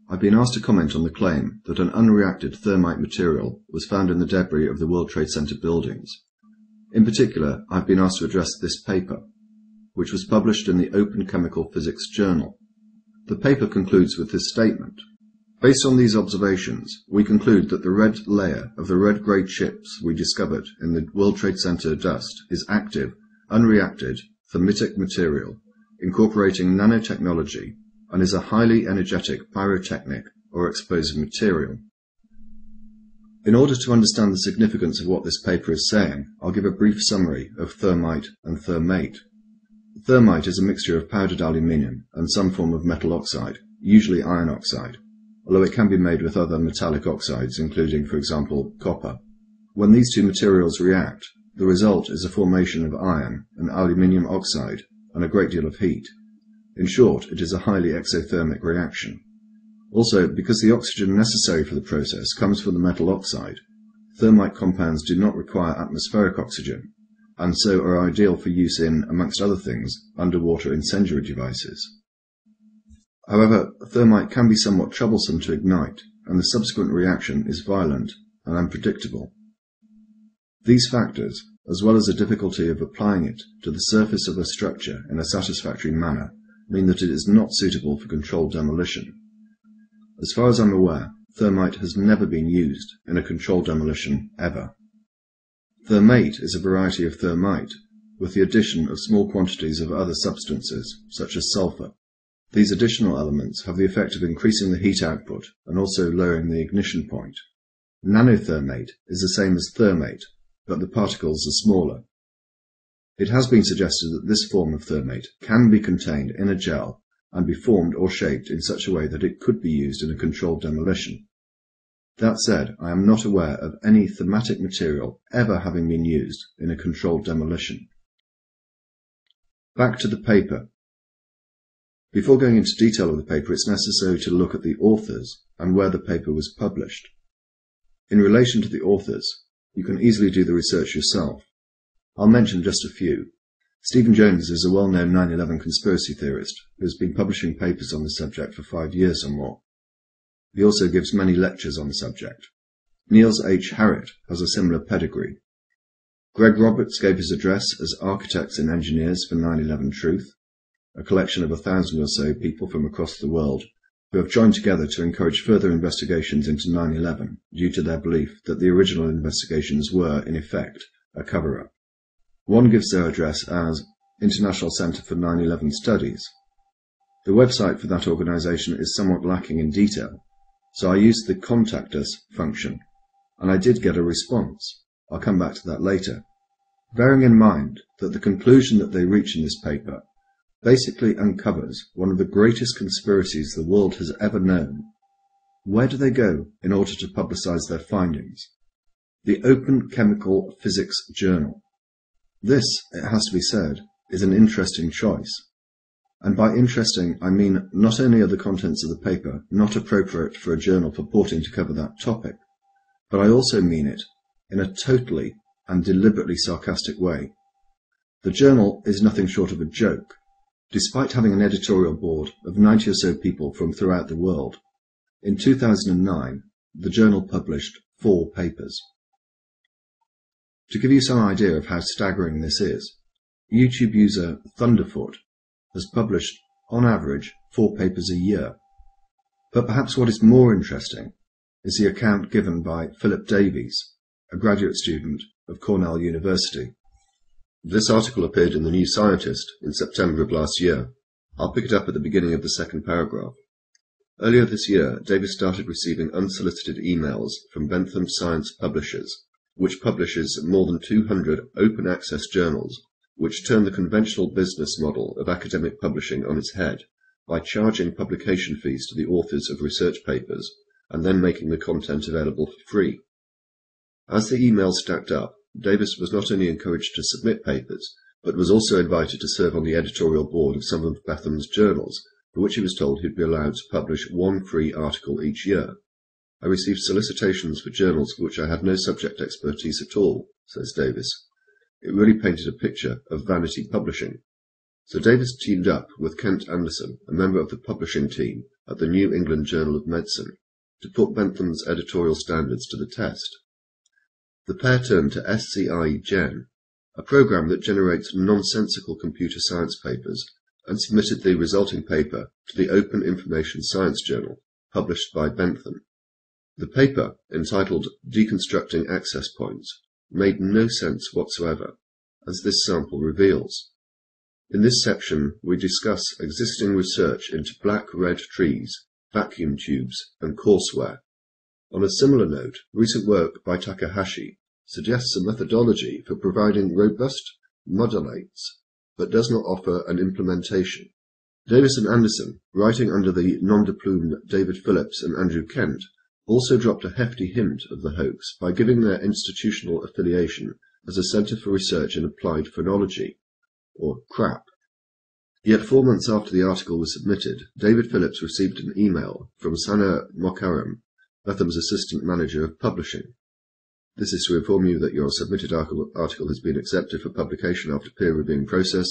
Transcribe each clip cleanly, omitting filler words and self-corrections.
I've been asked to comment on the claim that an unreacted thermite material was found in the debris of the World Trade Center buildings. In particular, I've been asked to address this paper, which was published in the Open Chemical Physics Journal. The paper concludes with this statement. Based on these observations, we conclude that the red layer of the red-grey chips we discovered in the World Trade Center dust is active, unreacted, thermitic material, incorporating nanotechnology, and is a highly energetic pyrotechnic or explosive material. In order to understand the significance of what this paper is saying, I'll give a brief summary of thermite and thermate. Thermite is a mixture of powdered aluminium and some form of metal oxide, usually iron oxide, although it can be made with other metallic oxides, including, for example, copper. When these two materials react, the result is a formation of iron and aluminium oxide and a great deal of heat. In short, it is a highly exothermic reaction. Also, because the oxygen necessary for the process comes from the metal oxide, thermite compounds do not require atmospheric oxygen, and so are ideal for use in, amongst other things, underwater incendiary devices. However, thermite can be somewhat troublesome to ignite, and the subsequent reaction is violent and unpredictable. These factors, as well as the difficulty of applying it to the surface of a structure in a satisfactory manner, mean that it is not suitable for controlled demolition. As far as I'm aware, thermite has never been used in a controlled demolition ever. Thermate is a variety of thermite, with the addition of small quantities of other substances, such as sulfur. These additional elements have the effect of increasing the heat output and also lowering the ignition point. Nanothermate is the same as thermate, but the particles are smaller. It has been suggested that this form of thermate can be contained in a gel and be formed or shaped in such a way that it could be used in a controlled demolition. That said, I am not aware of any thermatic material ever having been used in a controlled demolition. Back to the paper. Before going into detail of the paper, it's necessary to look at the authors and where the paper was published. In relation to the authors, you can easily do the research yourself. I'll mention just a few. Stephen Jones is a well-known 9/11 conspiracy theorist who has been publishing papers on the subject for 5 years or more. He also gives many lectures on the subject. Niels H. Harrit has a similar pedigree. Greg Roberts gave his address as Architects and Engineers for 9/11 Truth, a collection of 1,000 or so people from across the world who have joined together to encourage further investigations into 9/11 due to their belief that the original investigations were, in effect, a cover-up. One gives their address as International Center for 9/11 Studies. The website for that organization is somewhat lacking in detail, so I used the Contact Us function, and I did get a response. I'll come back to that later. Bearing in mind that the conclusion that they reach in this paper basically uncovers one of the greatest conspiracies the world has ever known, where do they go in order to publicize their findings? The Open Chemical Physics Journal. This, it has to be said, is an interesting choice. And by interesting, I mean not only are the contents of the paper not appropriate for a journal purporting to cover that topic, but I also mean it in a totally and deliberately sarcastic way. The journal is nothing short of a joke. Despite having an editorial board of 90 or so people from throughout the world, in 2009, the journal published 4 papers. To give you some idea of how staggering this is, YouTube user Thunderfoot has published, on average, 4 papers a year. But perhaps what is more interesting is the account given by Philip Davies, a graduate student of Cornell University. This article appeared in the New Scientist in September of last year. I'll pick it up at the beginning of the second paragraph. Earlier this year, Davies started receiving unsolicited emails from Bentham Science Publishers, which publishes more than 200 open-access journals, which turn the conventional business model of academic publishing on its head by charging publication fees to the authors of research papers and then making the content available for free. As the emails stacked up, Davies was not only encouraged to submit papers, but was also invited to serve on the editorial board of some of Bentham's journals, for which he was told he'd be allowed to publish 1 free article each year. I received solicitations for journals for which I had no subject expertise at all, says Davies. It really painted a picture of vanity publishing. So Davis teamed up with Kent Anderson, a member of the publishing team at the New England Journal of Medicine, to put Bentham's editorial standards to the test. The pair turned to SCI-Gen, a program that generates nonsensical computer science papers, and submitted the resulting paper to the Open Information Science Journal, published by Bentham. The paper, entitled Deconstructing Access Points, made no sense whatsoever, as this sample reveals. In this section, we discuss existing research into black-red trees, vacuum tubes, and courseware. On a similar note, recent work by Takahashi suggests a methodology for providing robust modulates, but does not offer an implementation. Davis and Anderson, writing under the nom-de-plume David Phillips and Andrew Kent, also dropped a hefty hint of the hoax by giving their institutional affiliation as a Centre for Research in Applied Phonology, or CRAP. Yet 4 months after the article was submitted, David Phillips received an email from Sana Mokharam, Bentham's assistant manager of publishing. This is to inform you that your submitted article has been accepted for publication after peer reviewing process,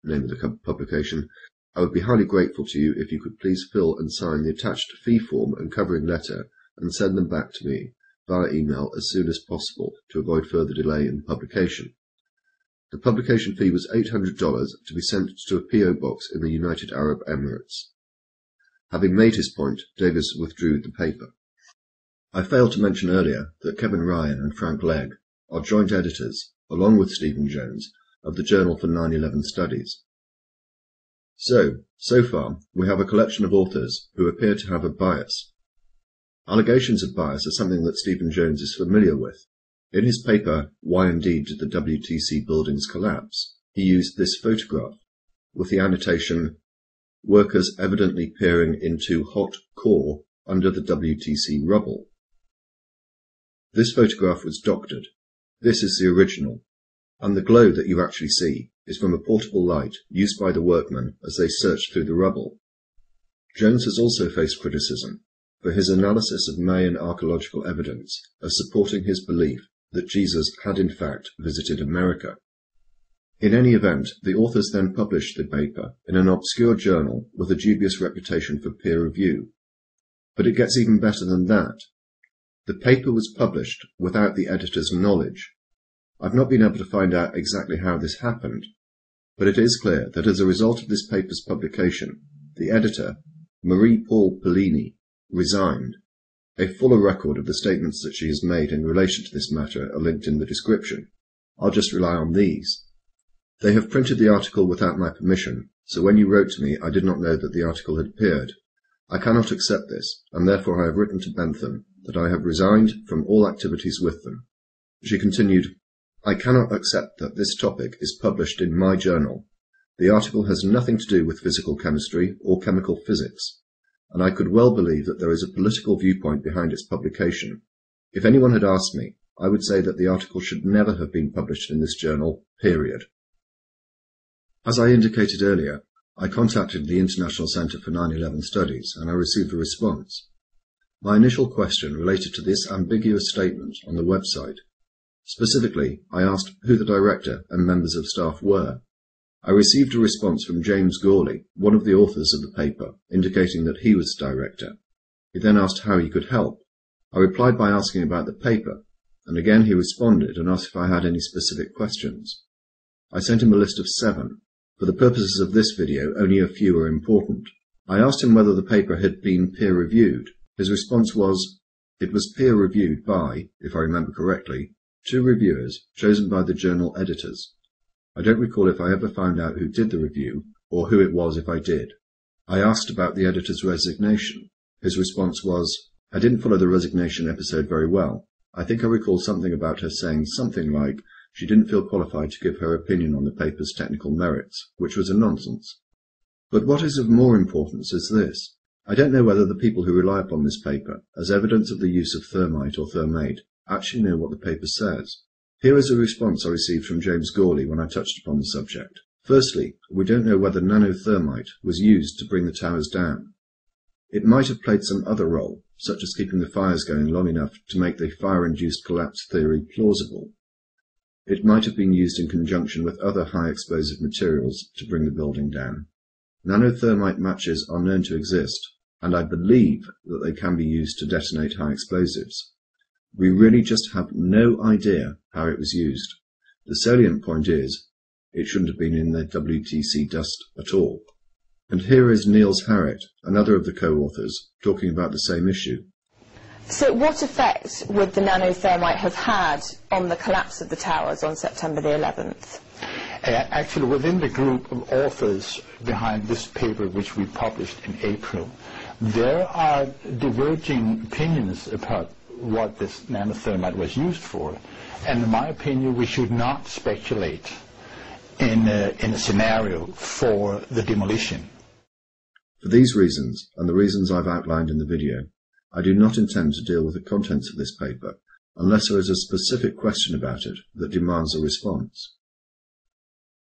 the name of the publication. I would be highly grateful to you if you could please fill and sign the attached fee form and covering letter and send them back to me via email as soon as possible to avoid further delay in publication. The publication fee was $800 to be sent to a P.O. box in the United Arab Emirates. Having made his point, Davis withdrew the paper. I failed to mention earlier that Kevin Ryan and Frank Legg are joint editors, along with Stephen Jones, of the Journal for 9/11 Studies. So far, we have a collection of authors who appear to have a bias. Allegations of bias are something that Stephen Jones is familiar with. In his paper, Why Indeed Did the WTC Buildings Collapse?, he used this photograph, with the annotation, workers evidently peering into hot core under the WTC rubble. This photograph was doctored. This is the original, and the glow that you actually see is from a portable light used by the workmen as they searched through the rubble. Jones has also faced criticism for his analysis of Mayan archaeological evidence as supporting his belief that Jesus had in fact visited America. In any event, the authors then published the paper in an obscure journal with a dubious reputation for peer review. But it gets even better than that. The paper was published without the editor's knowledge. I've not been able to find out exactly how this happened, but it is clear that as a result of this paper's publication, the editor, Marie Paul Pellini, resigned. A fuller record of the statements that she has made in relation to this matter are linked in the description. I'll just rely on these. They have printed the article without my permission, so when you wrote to me I did not know that the article had appeared. I cannot accept this, and therefore I have written to Bentham that I have resigned from all activities with them. She continued, I cannot accept that this topic is published in my journal. The article has nothing to do with physical chemistry or chemical physics, and I could well believe that there is a political viewpoint behind its publication. If anyone had asked me, I would say that the article should never have been published in this journal, period. As I indicated earlier, I contacted the International Centre for 9/11 Studies, and I received a response. My initial question related to this ambiguous statement on the website. Specifically, I asked who the director and members of staff were. I received a response from James Gawley, one of the authors of the paper, indicating that he was director. He then asked how he could help. I replied by asking about the paper, and again he responded and asked if I had any specific questions. I sent him a list of 7. For the purposes of this video, only a few are important. I asked him whether the paper had been peer-reviewed. His response was, it was peer-reviewed by, if I remember correctly, 2 reviewers chosen by the journal editors. I don't recall if I ever found out who did the review, or who it was if I did. I asked about the editor's resignation. His response was, I didn't follow the resignation episode very well. I think I recall something about her saying something like she didn't feel qualified to give her opinion on the paper's technical merits, which was a nonsense. But what is of more importance is this. I don't know whether the people who rely upon this paper as evidence of the use of thermite or thermate actually know what the paper says. Here is a response I received from James Gawley when I touched upon the subject. Firstly, we don't know whether nanothermite was used to bring the towers down. It might have played some other role, such as keeping the fires going long enough to make the fire-induced collapse theory plausible. It might have been used in conjunction with other high explosive materials to bring the building down. Nanothermite matches are known to exist, and I believe that they can be used to detonate high explosives. We really just have no idea how it was used. The salient point is, it shouldn't have been in the WTC dust at all. And here is Niels Harrit, another of the co-authors, talking about the same issue. So what effect would the nanothermite have had on the collapse of the towers on September the 11th? Actually, within the group of authors behind this paper, which we published in April, there are diverging opinions about what this nanothermite was used for. And in my opinion, we should not speculate in a scenario for the demolition. For these reasons, and the reasons I've outlined in the video, I do not intend to deal with the contents of this paper unless there is a specific question about it that demands a response.